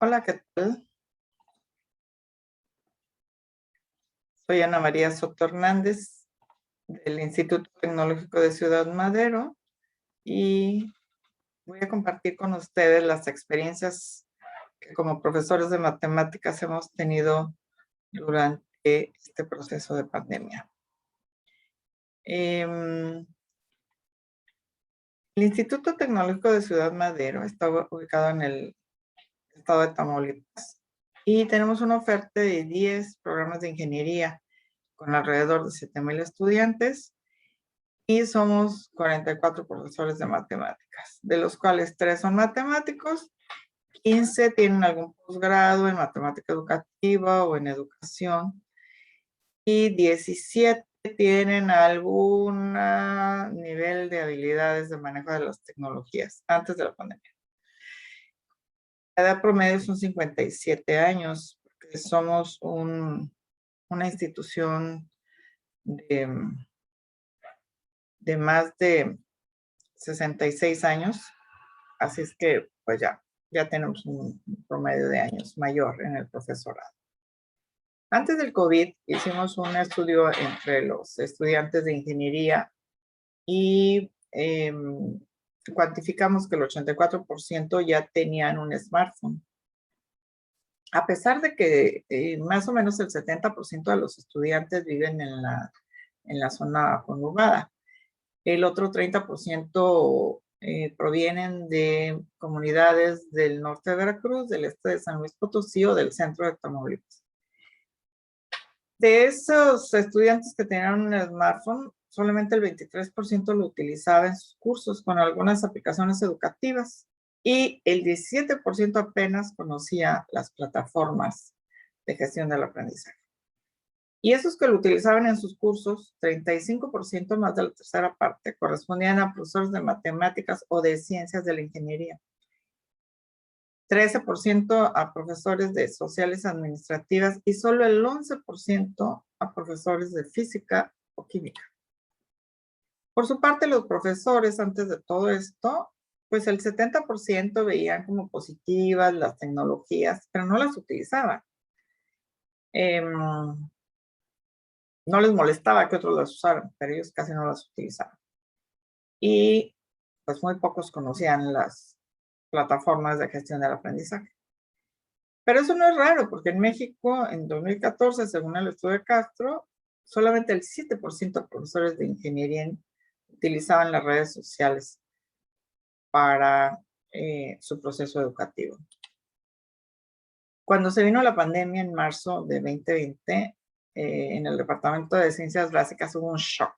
Hola, ¿qué tal? Soy Ana María Soto Hernández del Instituto Tecnológico de Ciudad Madero y voy a compartir con ustedes las experiencias que como profesores de matemáticas hemos tenido durante este proceso de pandemia. El Instituto Tecnológico de Ciudad Madero está ubicado en el estado de Tamaulipas y tenemos una oferta de 10 programas de ingeniería con alrededor de 7,000 estudiantes y somos 44 profesores de matemáticas, de los cuales 3 son matemáticos, 15 tienen algún posgrado en matemática educativa o en educación y 17 tienen algún nivel de habilidades de manejo de las tecnologías antes de la pandemia. La edad promedio son 57 años, porque somos una institución de más de 66 años, así es que pues ya tenemos un promedio de años mayor en el profesorado. Antes del COVID hicimos un estudio entre los estudiantes de ingeniería y cuantificamos que el 84% ya tenían un smartphone. A pesar de que más o menos el 70% de los estudiantes viven en la zona conurbada. El otro 30% provienen de comunidades del norte de Veracruz, del este de San Luis Potosí o del centro de Tamaulipas. De esos estudiantes que tenían un smartphone, solamente el 23% lo utilizaba en sus cursos con algunas aplicaciones educativas y el 17% apenas conocía las plataformas de gestión del aprendizaje. Y esos que lo utilizaban en sus cursos, 35% más de la tercera parte, correspondían a profesores de matemáticas o de ciencias de la ingeniería. 13% a profesores de sociales administrativas y solo el 11% a profesores de física o química. Por su parte, los profesores, antes de todo esto, pues el 70% veían como positivas las tecnologías, pero no las utilizaban. No les molestaba que otros las usaran, pero ellos casi no las utilizaban. Y pues muy pocos conocían las plataformas de gestión del aprendizaje. Pero eso no es raro, porque en México, en 2014, según el estudio de Castro, solamente el 7% de profesores de ingeniería utilizaban las redes sociales para su proceso educativo. Cuando se vino la pandemia en marzo de 2020, en el Departamento de Ciencias Básicas hubo un shock,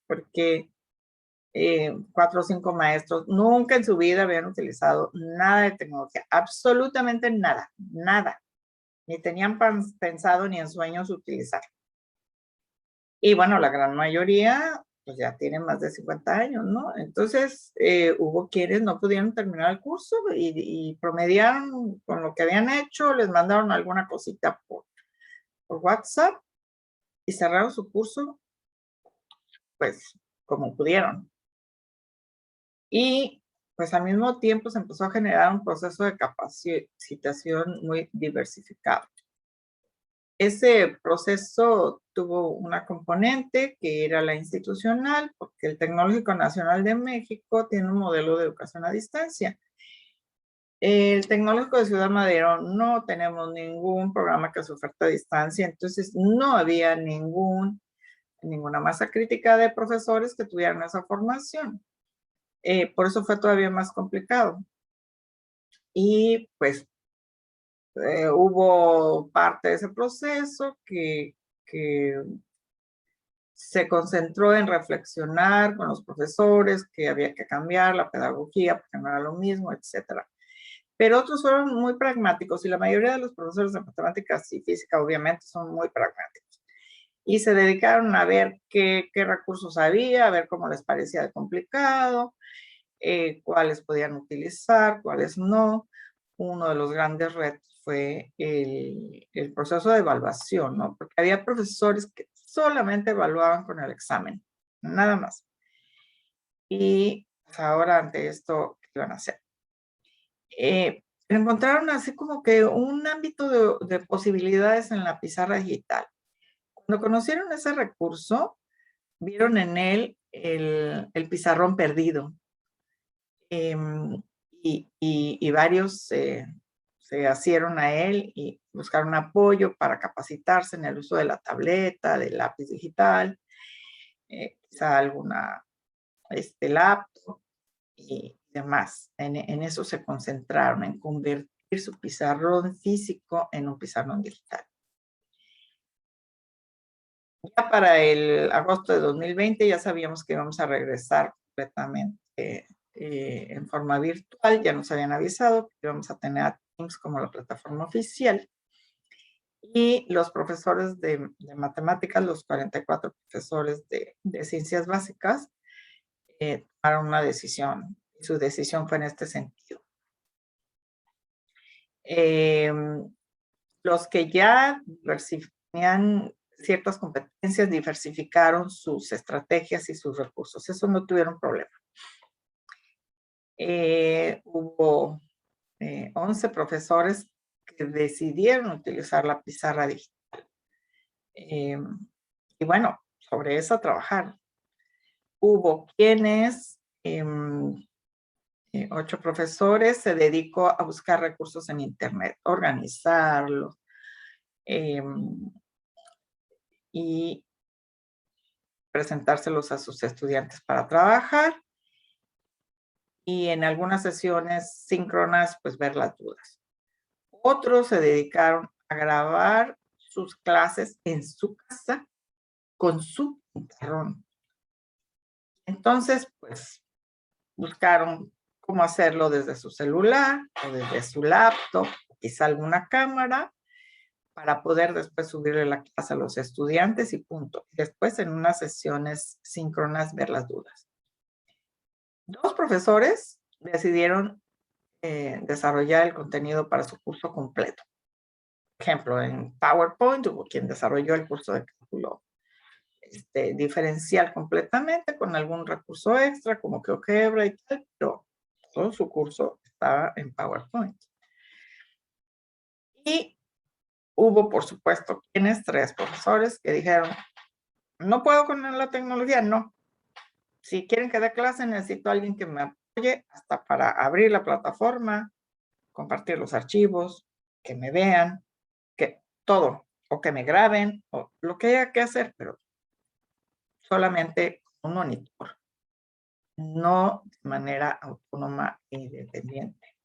porque 4 o 5 maestros nunca en su vida habían utilizado nada de tecnología, absolutamente nada, ni tenían pensado ni en sueños utilizar. Y bueno, la gran mayoría pues ya tienen más de 50 años, ¿no? Entonces hubo quienes no pudieron terminar el curso y promediaron con lo que habían hecho, les mandaron alguna cosita por WhatsApp y cerraron su curso pues como pudieron. Y pues al mismo tiempo se empezó a generar un proceso de capacitación muy diversificado. Ese proceso tuvo una componente que era la institucional, porque el Tecnológico Nacional de México tiene un modelo de educación a distancia. El Tecnológico de Ciudad Madero no tenemos ningún programa que se oferta a distancia, entonces no había ninguna masa crítica de profesores que tuvieran esa formación. Por eso fue todavía más complicado. Y pues hubo parte de ese proceso que se concentró en reflexionar con los profesores que había que cambiar la pedagogía porque no era lo mismo, etcétera. Pero otros fueron muy pragmáticos y la mayoría de los profesores de matemáticas y física obviamente son muy pragmáticos. Y se dedicaron a ver qué recursos había, a ver cómo les parecía de complicado, cuáles podían utilizar, cuáles no. Uno de los grandes retos fue el proceso de evaluación, ¿no? Porque había profesores que solamente evaluaban con el examen, nada más. Y pues ahora ante esto, ¿qué iban a hacer? encontraron así como que un ámbito de posibilidades en la pizarra digital. Cuando conocieron ese recurso, vieron en él el pizarrón perdido. Y varios se asieron a él y buscaron apoyo para capacitarse en el uso de la tableta, del lápiz digital, quizá alguna laptop y demás. En eso se concentraron, en convertir su pizarrón físico en un pizarrón digital. Ya para el agosto de 2020 ya sabíamos que íbamos a regresar completamente en forma virtual. Ya nos habían avisado que íbamos a tener a Teams como la plataforma oficial. Y los profesores de matemáticas, los 44 profesores de ciencias básicas, tomaron una decisión. Y su decisión fue en este sentido. Los que ya tenían ciertas competencias diversificaron sus estrategias y sus recursos. Eso no tuvieron problema. Hubo 11 profesores que decidieron utilizar la pizarra digital. Y bueno, sobre eso trabajaron. Hubo quienes, 8 profesores, se dedicó a buscar recursos en Internet, organizarlos, y presentárselos a sus estudiantes para trabajar, y en algunas sesiones síncronas, pues ver las dudas. Otros se dedicaron a grabar sus clases en su casa con su pizarrón. Entonces, pues buscaron cómo hacerlo desde su celular o desde su laptop, quizá alguna cámara, para poder después subirle la clase a los estudiantes y punto. Después en unas sesiones síncronas ver las dudas. 2 profesores decidieron desarrollar el contenido para su curso completo. Por ejemplo, en PowerPoint hubo quien desarrolló el curso de cálculo diferencial completamente con algún recurso extra como GeoGebra y tal, pero todo su curso estaba en PowerPoint. Y hubo, por supuesto, 3 profesores que dijeron, no puedo con la tecnología, no. Si quieren que dé clase, necesito a alguien que me apoye hasta para abrir la plataforma, compartir los archivos, que me vean, que todo, o que me graben, o lo que haya que hacer, pero solamente un monitor, no de manera autónoma e independiente.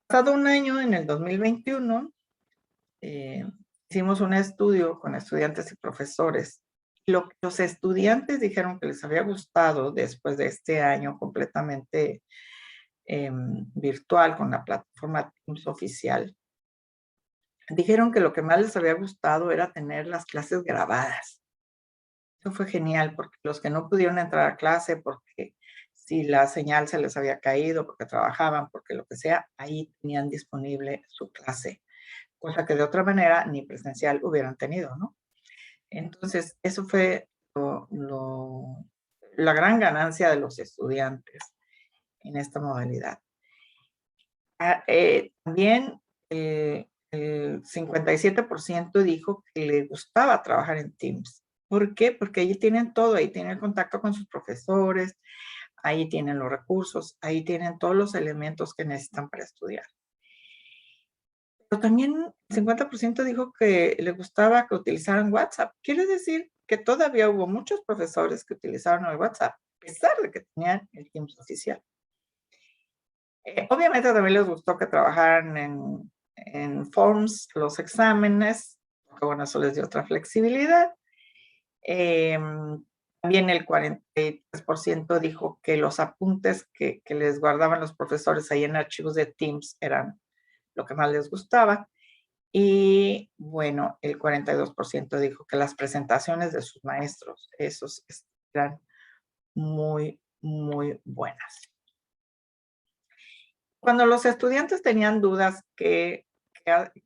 Pasado un año, en el 2021, hicimos un estudio con estudiantes y profesores. Lo que los estudiantes dijeron que les había gustado después de este año completamente virtual con la plataforma Teams oficial, dijeron que lo que más les había gustado era tener las clases grabadas. Eso fue genial porque los que no pudieron entrar a clase porque si la señal se les había caído, porque trabajaban, porque lo que sea, ahí tenían disponible su clase, cosa que de otra manera ni presencial hubieran tenido, ¿no? Entonces, eso fue la gran ganancia de los estudiantes en esta modalidad. También el 57% dijo que le gustaba trabajar en Teams. ¿Por qué? Porque ahí tienen todo, ahí tienen el contacto con sus profesores, ahí tienen los recursos, ahí tienen todos los elementos que necesitan para estudiar. Pero también el 50% dijo que le gustaba que utilizaran WhatsApp. Quiere decir que todavía hubo muchos profesores que utilizaron el WhatsApp, a pesar de que tenían el Teams oficial. Obviamente también les gustó que trabajaran en Forms los exámenes, porque bueno, eso les dio otra flexibilidad. También el 43% dijo que los apuntes que les guardaban los profesores ahí en archivos de Teams eran lo que más les gustaba. Y bueno, el 42% dijo que las presentaciones de sus maestros, esos eran muy, muy buenas. Cuando los estudiantes tenían dudas, ¿qué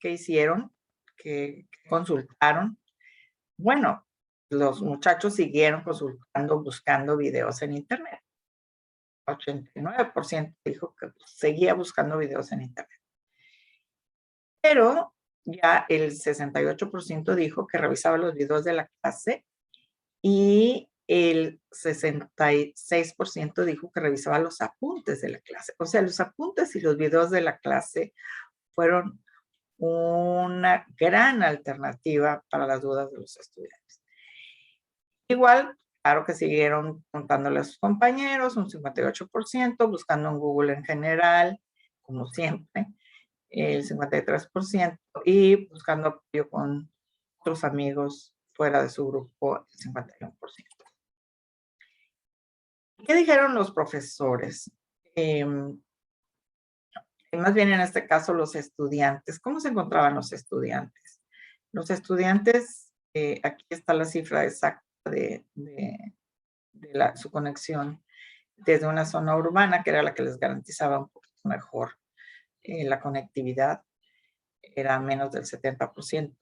hicieron? ¿Qué consultaron? Bueno, los muchachos siguieron consultando, buscando videos en Internet. 89% dijo que seguía buscando videos en internet. Pero ya el 68% dijo que revisaba los videos de la clase y el 66% dijo que revisaba los apuntes de la clase. O sea, los apuntes y los videos de la clase fueron una gran alternativa para las dudas de los estudiantes. Igual, claro que siguieron contándole a sus compañeros, un 58%, buscando en Google en general, como siempre, el 53%, y buscando apoyo con otros amigos fuera de su grupo, el 51%. ¿Qué dijeron los profesores? Más bien en este caso los estudiantes. ¿Cómo se encontraban los estudiantes? Los estudiantes, aquí está la cifra exacta de su conexión desde una zona urbana, que era la que les garantizaba un poquito mejor la conectividad, era menos del 70%.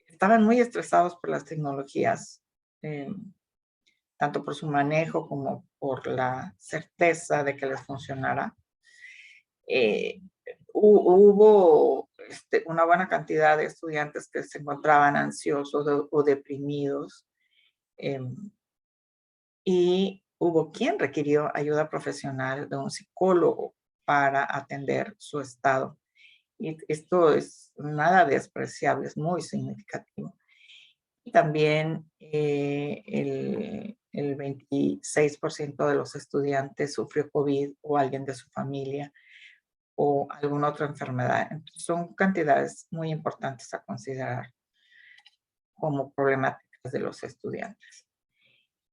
Estaban muy estresados por las tecnologías, tanto por su manejo como por la certeza de que les funcionara. Hubo una buena cantidad de estudiantes que se encontraban ansiosos o deprimidos, y hubo quien requirió ayuda profesional de un psicólogo para atender su estado. Y esto es nada despreciable, es muy significativo. Y también el 26% de los estudiantes sufrió COVID o alguien de su familia o alguna otra enfermedad. Entonces, son cantidades muy importantes a considerar como problemáticas de los estudiantes.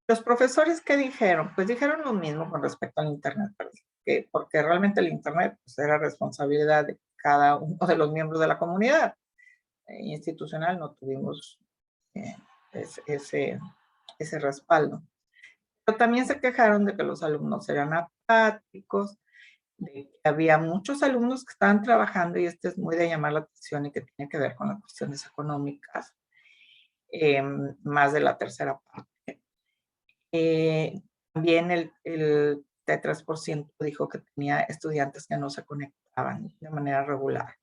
Los profesores, ¿qué dijeron? Pues dijeron lo mismo con respecto al Internet, porque realmente el Internet pues, era responsabilidad de cada uno de los miembros de la comunidad institucional. No tuvimos ese respaldo. Pero también se quejaron de que los alumnos eran apáticos, de que había muchos alumnos que estaban trabajando, y este es muy de llamar la atención y que tiene que ver con las cuestiones económicas, más de la tercera parte. También el 3% dijo que tenía estudiantes que no se conectaban de manera regular.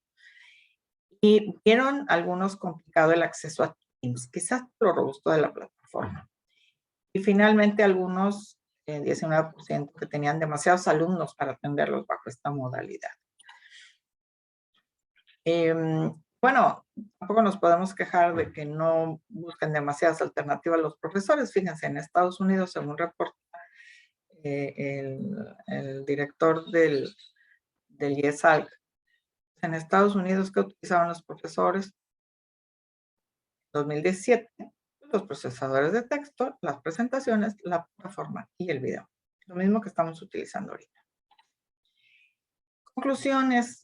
Y vieron algunos complicado el acceso a Teams, quizás por lo robusto de la plataforma. Y finalmente algunos, 19%, que tenían demasiados alumnos para atenderlos bajo esta modalidad. Bueno, tampoco nos podemos quejar de que no busquen demasiadas alternativas los profesores. Fíjense, en Estados Unidos, según reporta el director del IESALC, en Estados Unidos, ¿qué utilizaban los profesores? En 2017, los procesadores de texto, las presentaciones, la plataforma y el video. Lo mismo que estamos utilizando ahorita. Conclusiones.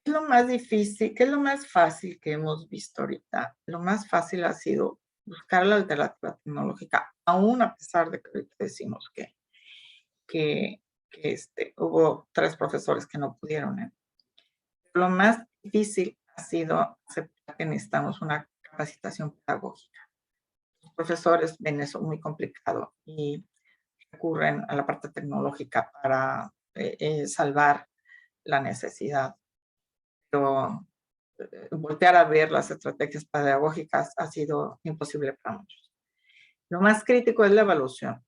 ¿Qué es lo más difícil? ¿Qué es lo más fácil que hemos visto ahorita? Lo más fácil ha sido buscar la alternativa tecnológica, aún a pesar de que ahorita decimos que hubo 3 profesores que no pudieron. Lo más difícil ha sido aceptar que necesitamos una capacitación pedagógica. Los profesores ven eso muy complicado y recurren a la parte tecnológica para salvar la necesidad. Pero voltear a ver las estrategias pedagógicas ha sido imposible para muchos. Lo más crítico es la evaluación.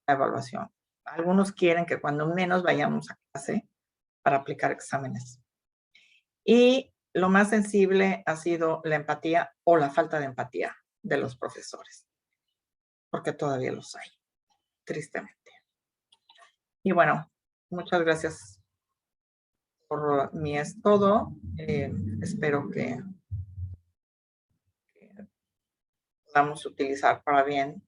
Algunos quieren que cuando menos vayamos a clase para aplicar exámenes. Y lo más sensible ha sido la empatía o la falta de empatía de los profesores, porque todavía los hay, tristemente. Y bueno, muchas gracias por mí es todo. Espero que podamos utilizar para bien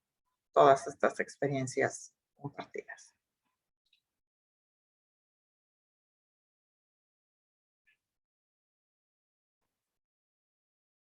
todas estas experiencias compartidas.